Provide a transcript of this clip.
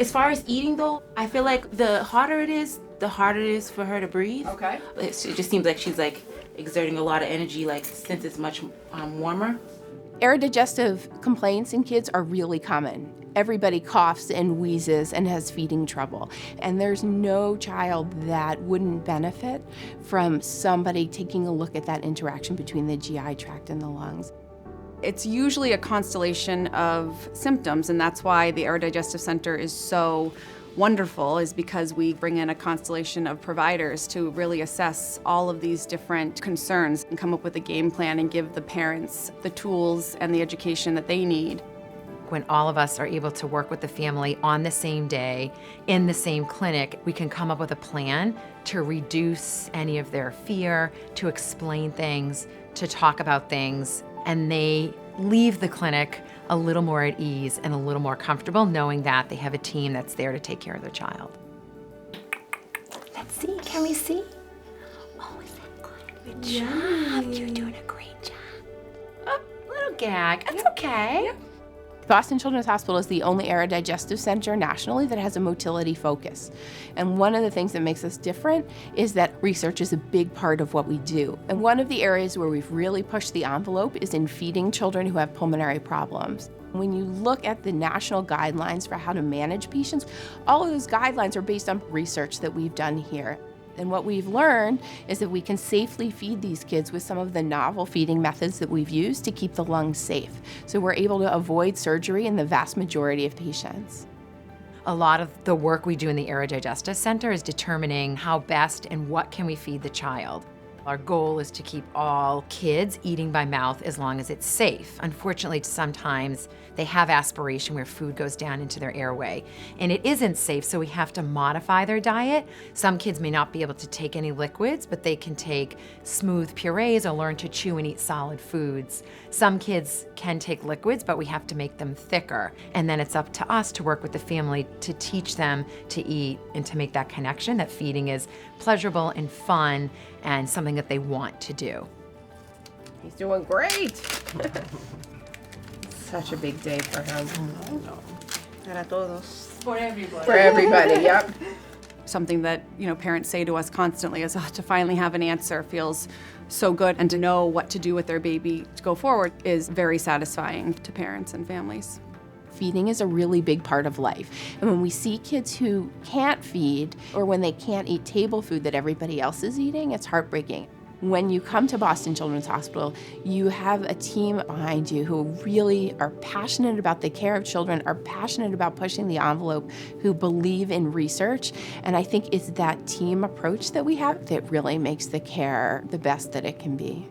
As far as eating though, I feel like the harder it is for her to breathe. Okay. It just seems like she's like exerting a lot of energy, like since it's much warmer. Aerodigestive complaints in kids are really common. Everybody coughs and wheezes and has feeding trouble. And there's no child that wouldn't benefit from somebody taking a look at that interaction between the GI tract and the lungs. It's usually a constellation of symptoms, and that's why the Aerodigestive Center is so wonderful, is because we bring in a constellation of providers to really assess all of these different concerns and come up with a game plan and give the parents the tools and the education that they need. When all of us are able to work with the family on the same day, in the same clinic, we can come up with a plan to reduce any of their fear, to explain things, to talk about things, and they leave the clinic a little more at ease and a little more comfortable knowing that they have a team that's there to take care of their child. Let's see, can we see? Oh, is that good? Good job, you're doing a great job. Oh, little gag, that's okay. Yep. Boston Children's Hospital is the only aerodigestive center nationally that has a motility focus. And one of the things that makes us different is that research is a big part of what we do. And one of the areas where we've really pushed the envelope is in feeding children who have pulmonary problems. When you look at the national guidelines for how to manage patients, all of those guidelines are based on research that we've done here. And what we've learned is that we can safely feed these kids with some of the novel feeding methods that we've used to keep the lungs safe. So we're able to avoid surgery in the vast majority of patients. A lot of the work we do in the Aerodigestive Center is determining how best and what can we feed the child. Our goal is to keep all kids eating by mouth as long as it's safe. Unfortunately, sometimes they have aspiration where food goes down into their airway, and it isn't safe, so we have to modify their diet. Some kids may not be able to take any liquids, but they can take smooth purees or learn to chew and eat solid foods. Some kids can take liquids, but we have to make them thicker, and then it's up to us to work with the family to teach them to eat and to make that connection that feeding is pleasurable and fun and something that they want to do. He's doing great. Such a big day for him. Para todos. For everybody. For everybody, yep. Something that, parents say to us constantly is, to finally have an answer feels so good, and to know what to do with their baby to go forward is very satisfying to parents and families. Feeding is a really big part of life. And when we see kids who can't feed, or when they can't eat table food that everybody else is eating, it's heartbreaking. When you come to Boston Children's Hospital, you have a team behind you who really are passionate about the care of children, are passionate about pushing the envelope, who believe in research. And I think it's that team approach that we have that really makes the care the best that it can be.